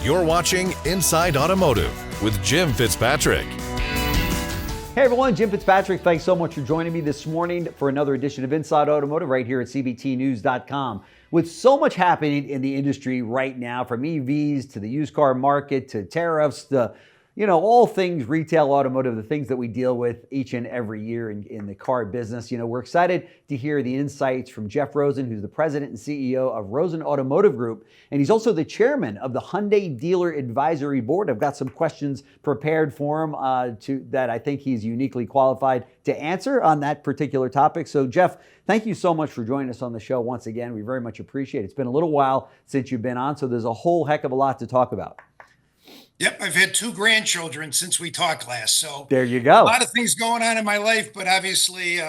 You're watching Inside Automotive with Jim Fitzpatrick. Hey everyone, Jim Fitzpatrick. Thanks so much for joining me this morning for another edition of Inside Automotive right here at cbtnews.com. With so much happening in the industry right now, from EVs to the used car market to tariffs to all things retail automotive, the things that we deal with each and every year in the car business. We're excited to hear the insights from Jeff Rosen, who's the president and CEO of Rosen Automotive Group. And he's also the chairman of the Hyundai Dealer Advisory Board. I've got some questions prepared for him that I think he's uniquely qualified to answer on that particular topic. So Jeff, thank you so much for joining us on the show once again. We very much appreciate it. It's been a little while since you've been on, so there's a whole heck of a lot to talk about. Yep, I've had 2 grandchildren since we talked last. So there you go. A lot of things going on in my life, but obviously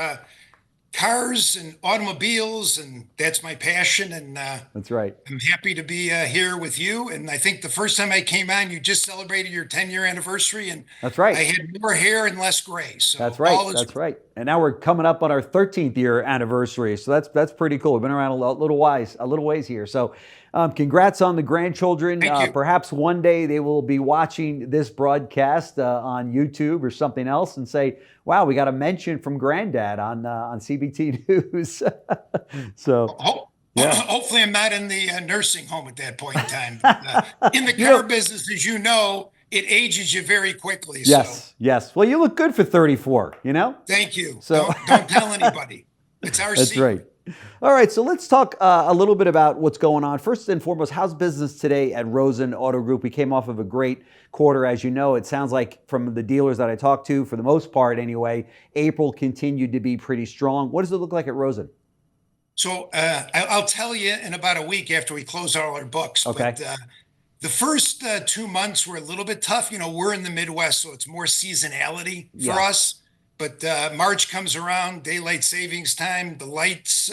cars and automobiles, and that's my passion. And that's right. I'm happy to be here with you. And I think the first time I came on, you just celebrated your 10-year anniversary, and that's right. I had more hair and less gray. So that's right. That's right. And now we're coming up on our 13th year anniversary. So that's pretty cool. We've been around a little ways here. So congrats on the grandchildren. Perhaps one day they will be watching this broadcast on YouTube or something else and say, wow, we got a mention from Granddad on CBT News. So hopefully I'm not in the nursing home at that point in time. In the car business, as you know, it ages you very quickly. Yes. Well, you look good for 34, Thank you. So don't tell anybody. It's our That's secret. Right. All right, so let's talk a little bit about what's going on. First and foremost, how's business today at Rosen Auto Group? We came off of a great quarter, as you know. It sounds like from the dealers that I talked to, for the most part anyway, April continued to be pretty strong. What does it look like at Rosen? So I'll tell you in about a week after we close all our books. Okay. But the first 2 months were a little bit tough. We're in the Midwest, so it's more seasonality for us. But March comes around, daylight savings time, the lights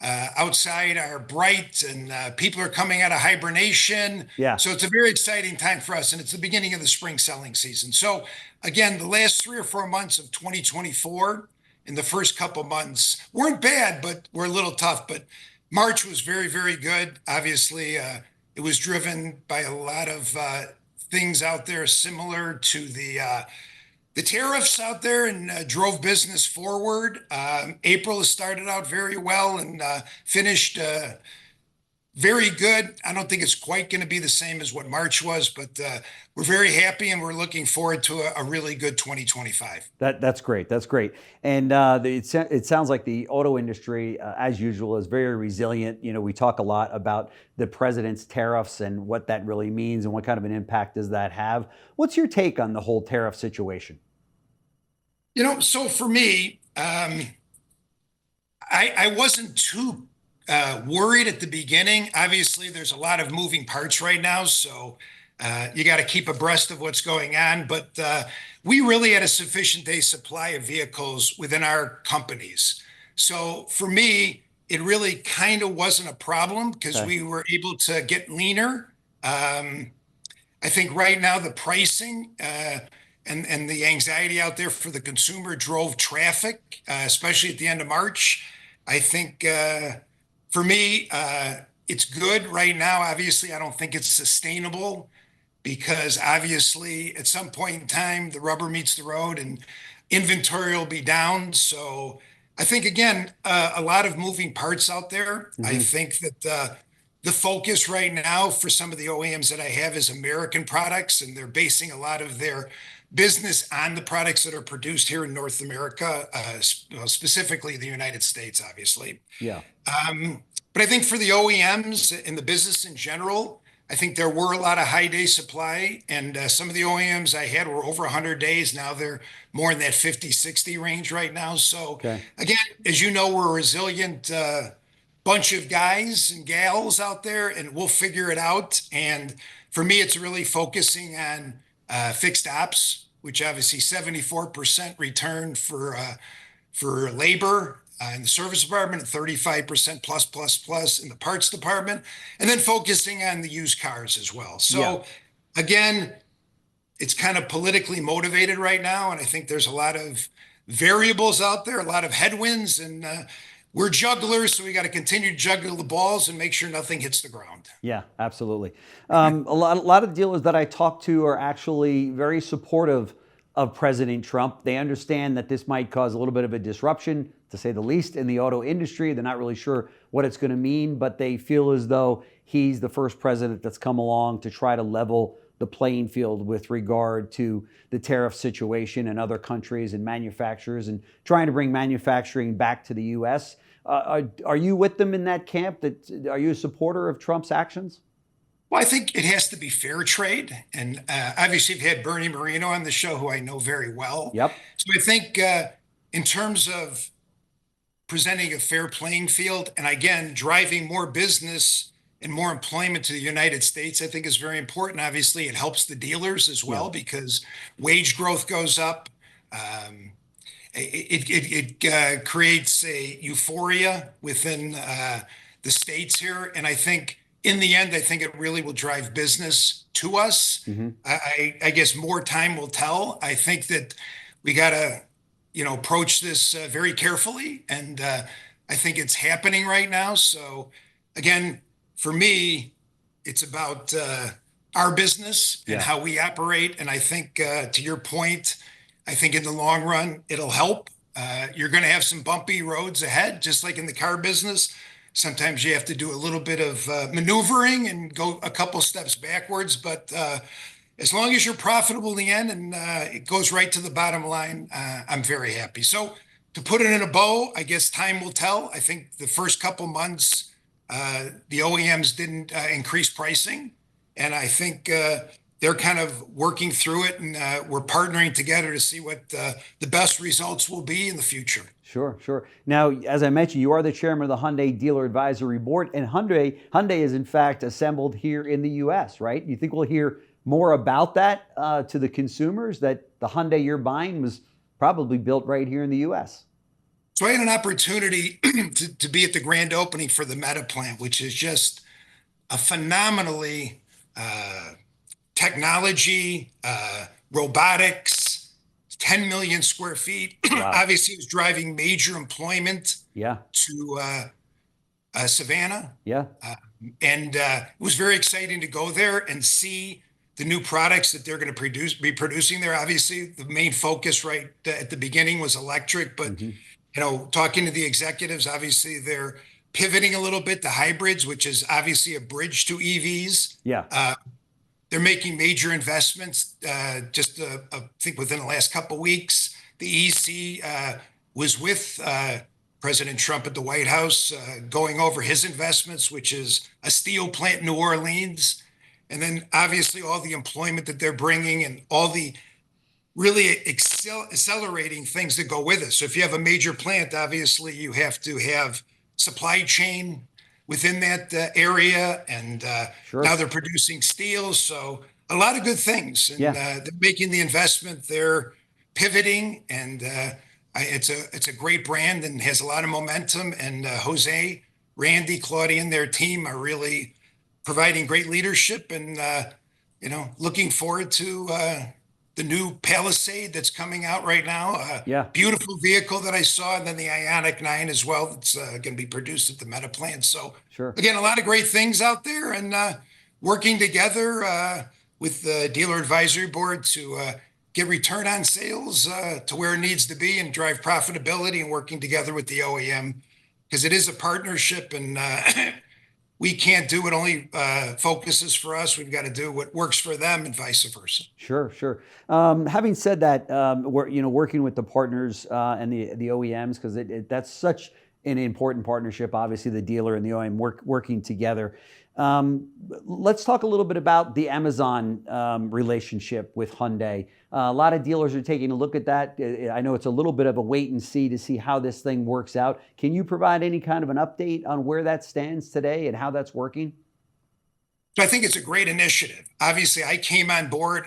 outside are bright, and people are coming out of hibernation. So it's a very exciting time for us, and it's the beginning of the spring selling season. So again, the last 3 or 4 months of 2024, in the first couple months, weren't bad, but were a little tough. But March was very, very good. Obviously, it was driven by a lot of things out there similar to the tariffs out there, and drove business forward. April has started out very well and finished very good. I don't think it's quite going to be the same as what March was, but we're very happy, and we're looking forward to a really good 2025. That's great. That's great. And it sounds like the auto industry, as usual, is very resilient. We talk a lot about the president's tariffs and what that really means and what kind of an impact does that have. What's your take on the whole tariff situation? So for me, I wasn't too worried at the beginning. Obviously, there's a lot of moving parts right now, so you got to keep abreast of what's going on. But we really had a sufficient day supply of vehicles within our companies. So for me, it really kind of wasn't a problem because we were able to get leaner. I think right now the pricing and the anxiety out there for the consumer drove traffic, especially at the end of March. I think for me, it's good right now. Obviously, I don't think it's sustainable because obviously at some point in time, the rubber meets the road and inventory will be down. So I think, again, a lot of moving parts out there. I think that the focus right now for some of the OEMs that I have is American products, and they're basing a lot of their business on the products that are produced here in North America, specifically the United States, obviously. But I think for the OEMs and the business in general, I think there were a lot of high day supply, and some of the OEMs I had were over 100 days. Now they're more in that 50, 60 range right now. So again, as you know, we're a resilient bunch of guys and gals out there, and we'll figure it out. And for me, it's really focusing on fixed ops, which obviously 74% return for labor in the service department, and 35% plus in the parts department, and then focusing on the used cars as well. So again, it's kind of politically motivated right now, and I think there's a lot of variables out there, a lot of headwinds, and we're jugglers, so we got to continue to juggle the balls and make sure nothing hits the ground. Yeah, absolutely. A lot of dealers that I talk to are actually very supportive of President Trump. They understand that this might cause a little bit of a disruption, to say the least, in the auto industry. They're not really sure what it's going to mean, but they feel as though he's the first president that's come along to try to level the playing field with regard to the tariff situation in other countries and manufacturers, and trying to bring manufacturing back to the U.S. Are you with them in that camp? Are you a supporter of Trump's actions? Well, I think it has to be fair trade. And obviously, you've had Bernie Moreno on the show, who I know very well. Yep. So I think in terms of presenting a fair playing field, and again, driving more business and more employment to the United States, I think is very important. Obviously, it helps the dealers as well, because wage growth goes up. It creates a euphoria within the states here. And I think in the end, I think it really will drive business to us. Mm-hmm. I guess more time will tell. I think that we got to, approach this very carefully. And I think it's happening right now. So again, for me, it's about our business and how we operate. And I think to your point, I think in the long run, it'll help. You're going to have some bumpy roads ahead, just like in the car business. Sometimes you have to do a little bit of maneuvering and go a couple steps backwards. But as long as you're profitable in the end and it goes right to the bottom line, I'm very happy. So to put it in a bow, I guess time will tell. I think the first couple months, the OEMs didn't increase pricing. And I think they're kind of working through it, and we're partnering together to see what the best results will be in the future. Sure. Now, as I mentioned, you are the chairman of the Hyundai Dealer Advisory Board, and Hyundai is in fact assembled here in the U.S., right? You think we'll hear more about that to the consumers, that the Hyundai you're buying was probably built right here in the U.S.? So I had an opportunity to be at the grand opening for the Meta plant, which is just a phenomenally technology, robotics, 10 million square feet. Wow. Obviously, it was driving major employment to Savannah. And it was very exciting to go there and see the new products that they're going to be producing there. Obviously, the main focus right at the beginning was electric, but talking to the executives, obviously they're pivoting a little bit to hybrids, which is obviously a bridge to EVs. They're making major investments. I think within the last couple of weeks, the EC was with President Trump at the White House, going over his investments, which is a steel plant in New Orleans. And then obviously all the employment that they're bringing and all the really accelerating things that go with it. So if you have a major plant, obviously you have to have supply chain within that area. And now they're producing steel. So a lot of good things. And they're making the investment. They're pivoting. And it's a great brand and has a lot of momentum. And Jose, Randy, Claudia, and their team are really providing great leadership. And, looking forward to the new Palisade that's coming out right now. Beautiful vehicle that I saw. And then the Ioniq 9 as well. That's going to be produced at the Meta plant. So again, a lot of great things out there, and working together with the Dealer Advisory Board to get return on sales to where it needs to be and drive profitability, and working together with the OEM, because it is a partnership, and we can't do what only focuses for us. We've got to do what works for them, and vice versa. Sure. Having said that, we're working with the partners and the OEMs, because that's such an important partnership. Obviously, the dealer and the OEM working together. Let's talk a little bit about the Amazon relationship with Hyundai. A lot of dealers are taking a look at that. I know it's a little bit of a wait and see to see how this thing works out. Can you provide any kind of an update on where that stands today and how that's working? So I think it's a great initiative. Obviously, I came on board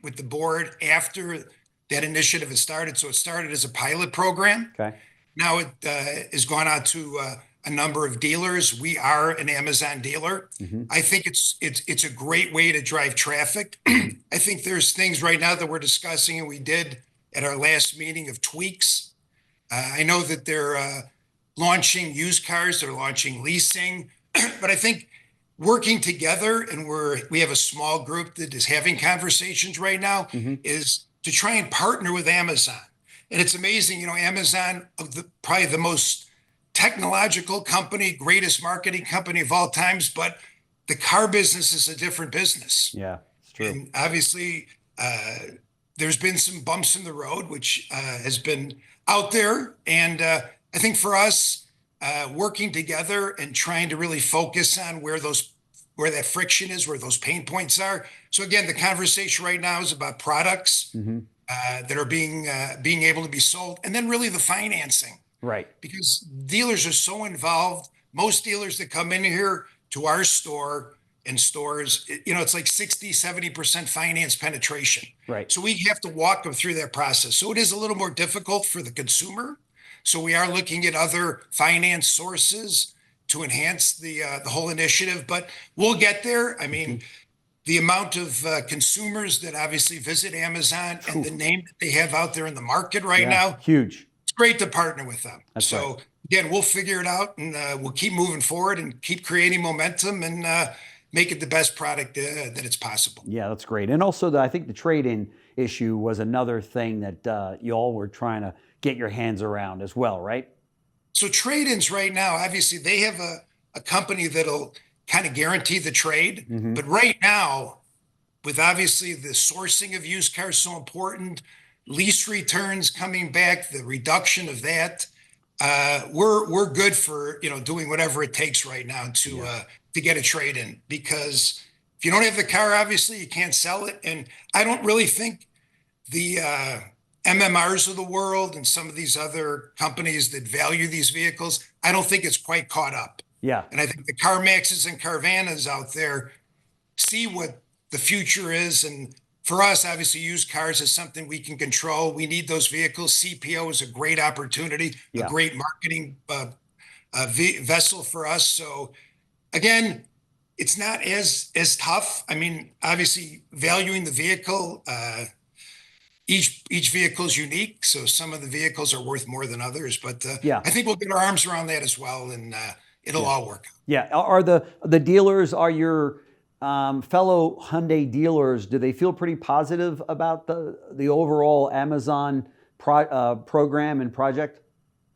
with the board after that initiative has started. So it started as a pilot program. Okay. Now it has gone out to a number of dealers. We are an Amazon dealer. I think it's a great way to drive traffic. I think there's things right now that we're discussing, and we did at our last meeting, of tweaks. I know that they're launching used cars, they're launching leasing. But I think working together, and we have a small group that is having conversations right now, is to try and partner with Amazon. And it's amazing, Amazon, probably the most technological company, greatest marketing company of all times, but the car business is a different business. Yeah, it's true. And obviously, there's been some bumps in the road, which has been out there. And I think for us, working together and trying to really focus on where that friction is, where those pain points are. So again, the conversation right now is about products that are being able to be sold, and then really the financing. Right. Because dealers are so involved. Most dealers that come in here to our store and stores, it's like 60-70% finance penetration. Right. So we have to walk them through that process. So it is a little more difficult for the consumer. So we are looking at other finance sources to enhance the whole initiative, but we'll get there. I mean, the amount of consumers that obviously visit Amazon and the name that they have out there in the market right now, huge. It's great to partner with them. That's so right. Again, we'll figure it out, and we'll keep moving forward and keep creating momentum and make it the best product that it's possible. Yeah, that's great. And also, I think the trade-in issue was another thing that you all were trying to get your hands around as well, right? So trade-ins right now, obviously, they have a company that'll kind of guarantee the trade. But right now, with obviously the sourcing of used cars so important, lease returns coming back, the reduction of that, we're good for doing whatever it takes right now to get a trade-in, because if you don't have the car, obviously you can't sell it. And I don't really think the MMRs of the world and some of these other companies that value these vehicles, I don't think it's quite caught up. Yeah. And I think the CarMaxes and Carvanas out there see what the future is. And for us, obviously, used cars is something we can control. We need those vehicles. CPO is a great opportunity, a great marketing vessel for us. So again, it's not as tough. I mean, obviously, valuing the vehicle, each vehicle is unique. So some of the vehicles are worth more than others. But I think we'll get our arms around that as well, and it'll all work out. Yeah. Are the dealers, are your fellow Hyundai dealers, do they feel pretty positive about the overall Amazon program and project?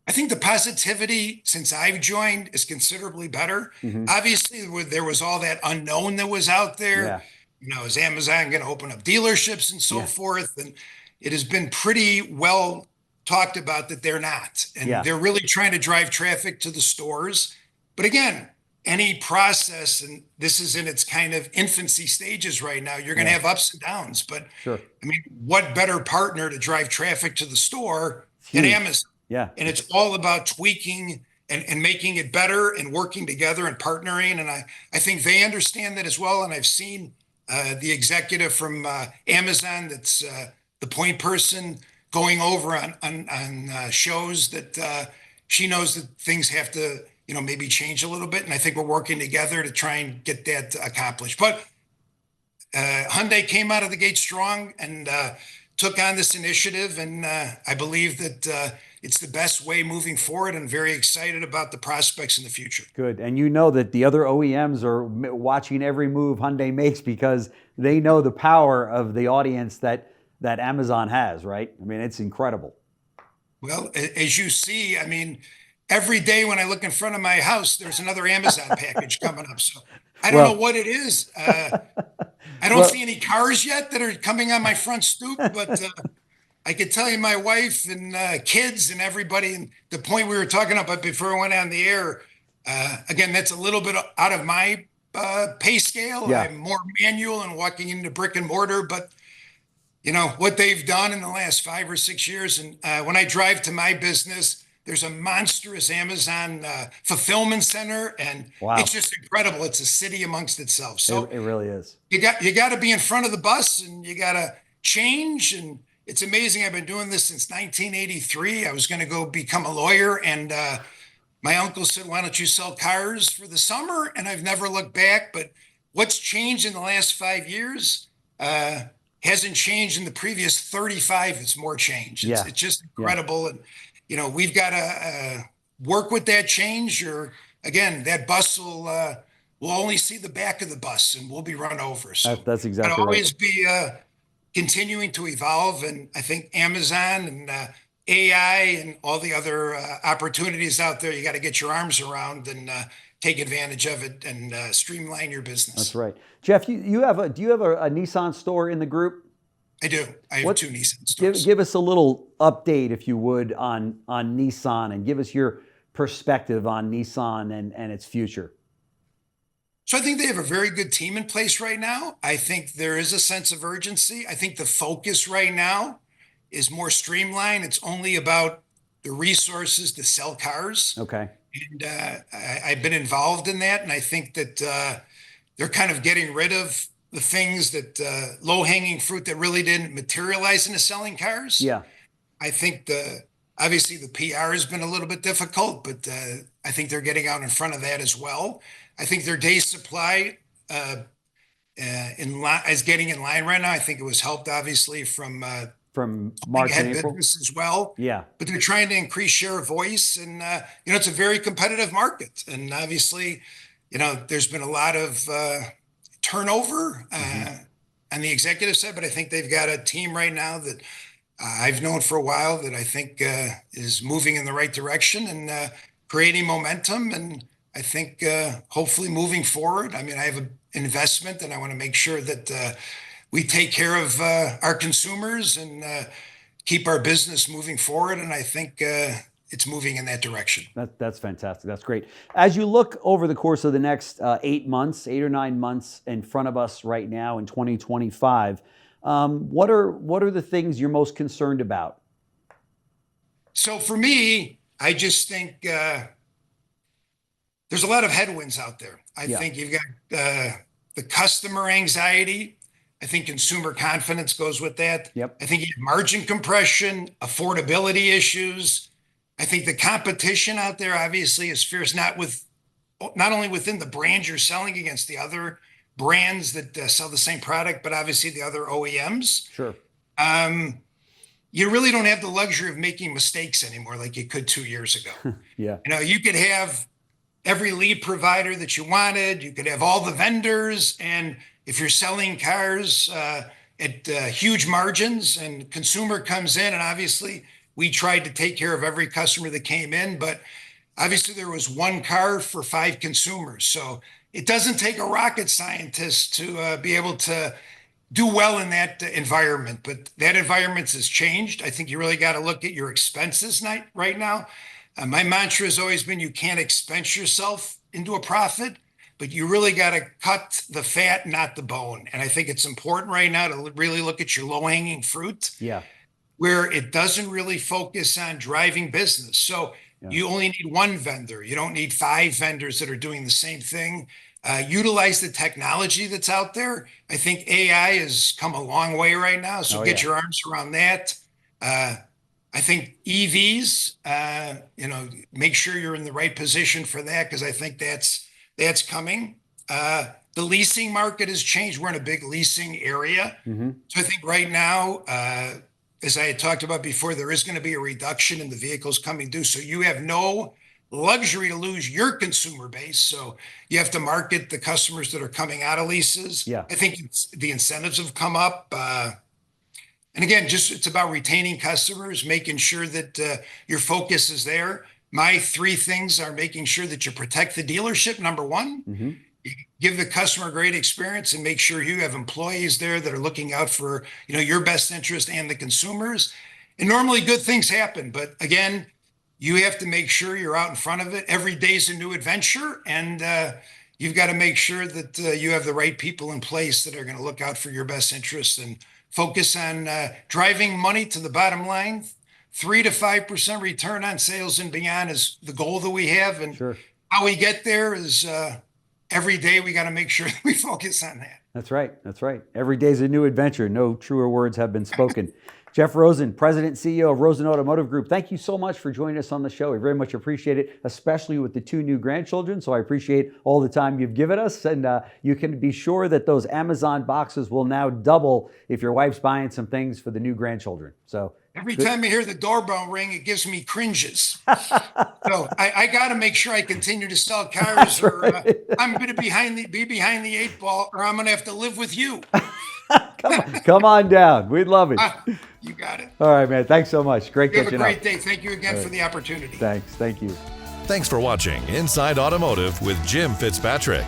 I think the positivity since I've joined is considerably better. Obviously, there was all that unknown that was out there. Is Amazon going to open up dealerships and so forth? And it has been pretty well talked about that they're not. And they're really trying to drive traffic to the stores. But again, any process, and this is in its kind of infancy stages right now, you're going to have ups and downs. But I mean, what better partner to drive traffic to the store than Amazon? Yeah. And it's all about tweaking and making it better and working together and partnering. And I think they understand that as well. And I've seen the executive from Amazon that's the point person going over on shows that she knows that things have to maybe change a little bit. And I think we're working together to try and get that accomplished. But Hyundai came out of the gate strong and took on this initiative. And I believe that it's the best way moving forward, and very excited about the prospects in the future. Good. And you know that the other OEMs are watching every move Hyundai makes, because they know the power of the audience that Amazon has, right? I mean, it's incredible. Well, as you see, I mean, every day when I look in front of my house, there's another Amazon package coming up. So I don't know what it is. I don't see any cars yet that are coming on my front stoop, but I could tell you my wife and kids and everybody, and the point we were talking about before I went on the air, again, that's a little bit out of my pay scale. I'm more manual and walking into brick and mortar, but what they've done in the last 5 or 6 years. And when I drive to my business, there's a monstrous Amazon fulfillment center, and it's just incredible. It's a city amongst itself. So it really is. You got to be in front of the bus, and you got to change. And it's amazing. I've been doing this since 1983. I was going to go become a lawyer, and my uncle said, "Why don't you sell cars for the summer?" And I've never looked back. But what's changed in the last 5 years hasn't changed in the previous 35. It's more changed. It's just incredible. And we've got work with that change, or again, that bus will only see the back of the bus and we'll be run over. So That's gotta exactly right. always be continuing to evolve. And I think Amazon and AI and all the other opportunities out there, you got to get your arms around and take advantage of it and streamline your That's business. right. Jeff, you have do you have a Nissan store in the group? I do. I have two Nissan Give, stores. give us a little update, if you would, on Nissan, and give us your perspective on Nissan and its future. So I think they have a very good team in place right now. I think there is a sense of urgency. I think the focus right now is more streamlined. It's only about the resources to sell cars. Okay. And I've been involved in that. And I think that they're kind of getting rid of the things that low-hanging fruit that really didn't materialize into selling cars. Yeah. I think obviously the PR has been a little bit difficult, but I think they're getting out in front of that as well. I think their day supply is getting in line right now. I think it was helped obviously from March and April business as well. Yeah. But they're trying to increase share of voice, and it's a very competitive market, and obviously, there's been a lot of turnover on the executive side. But I think they've got a team right now that I've known for a while that I think is moving in the right direction and creating momentum. And I think hopefully moving forward, I mean, I have an investment and I want to make sure that we take care of our consumers and keep our business moving forward. And I think it's moving in that direction. That's fantastic. That's great. As you look over the course of the next 8 or 9 months in front of us right now in 2025, what are the things you're most concerned about? So for me, I just think there's a lot of headwinds out there. I think you've got the customer anxiety. I think consumer confidence goes with that. Yep. I think you have margin compression, affordability issues. I think the competition out there obviously is fierce, not only within the brand you're selling against the other brands that sell the same product, but obviously the other OEMs. Sure. You really don't have the luxury of making mistakes anymore like you could 2 years ago. Yeah. You could have every lead provider that you wanted. You could have all the vendors. And if you're selling cars at huge margins and consumer comes in, and obviously we tried to take care of every customer that came in, but obviously there was one car for 5 consumers. So it doesn't take a rocket scientist to be able to do well in that environment, but that environment has changed. I think you really got to look at your expenses right now. My mantra has always been you can't expense yourself into a profit, but you really got to cut the fat, not the bone. And I think it's important right now to really look at your low-hanging fruit, where it doesn't really focus on driving business. So you only need one vendor. You don't need 5 vendors that are doing the same thing. Utilize the technology that's out there. I think AI has come a long way right now. So get your arms around that. I think EVs, make sure you're in the right position for that, because I think that's coming. The leasing market has changed. We're in a big leasing area. So I think right now, as I had talked about before, there is going to be a reduction in the vehicles coming due. So you have no luxury to lose your consumer base. So you have to market the customers that are coming out of leases. I think the incentives have come up. And again, it's about retaining customers, making sure that your focus is there. My 3 things are making sure that you protect the dealership, number 1. You give the customer a great experience and make sure you have employees there that are looking out for your best interest and the consumers. And normally good things happen. But again, you have to make sure you're out in front of it. Every day's a new adventure. And you've got to make sure that you have the right people in place that are going to look out for your best interests and focus on driving money to the bottom line. 3 to 5% return on sales and beyond is the goal that we have. And how we get there is every day we got to make sure that we focus on that. That's right. That's right. Every day's a new adventure. No truer words have been spoken. Jeff Rosen, President and CEO of Rosen Automotive Group, thank you so much for joining us on the show. We very much appreciate it, especially with the 2 new grandchildren. So I appreciate all the time you've given us. And you can be sure that those Amazon boxes will now double if your wife's buying some things for the new grandchildren. So Every time I hear the doorbell ring, it gives me cringes. So I got to make sure I continue to sell cars, or I'm going to be behind the 8 ball, or I'm going to have to live with you. Come on down. We'd love it. You got it. All right, man. Thanks so much. Great You have a catching up. great day. Thank you again for the opportunity. Thanks. Thank you. Thanks for watching Inside Automotive with Jim Fitzpatrick.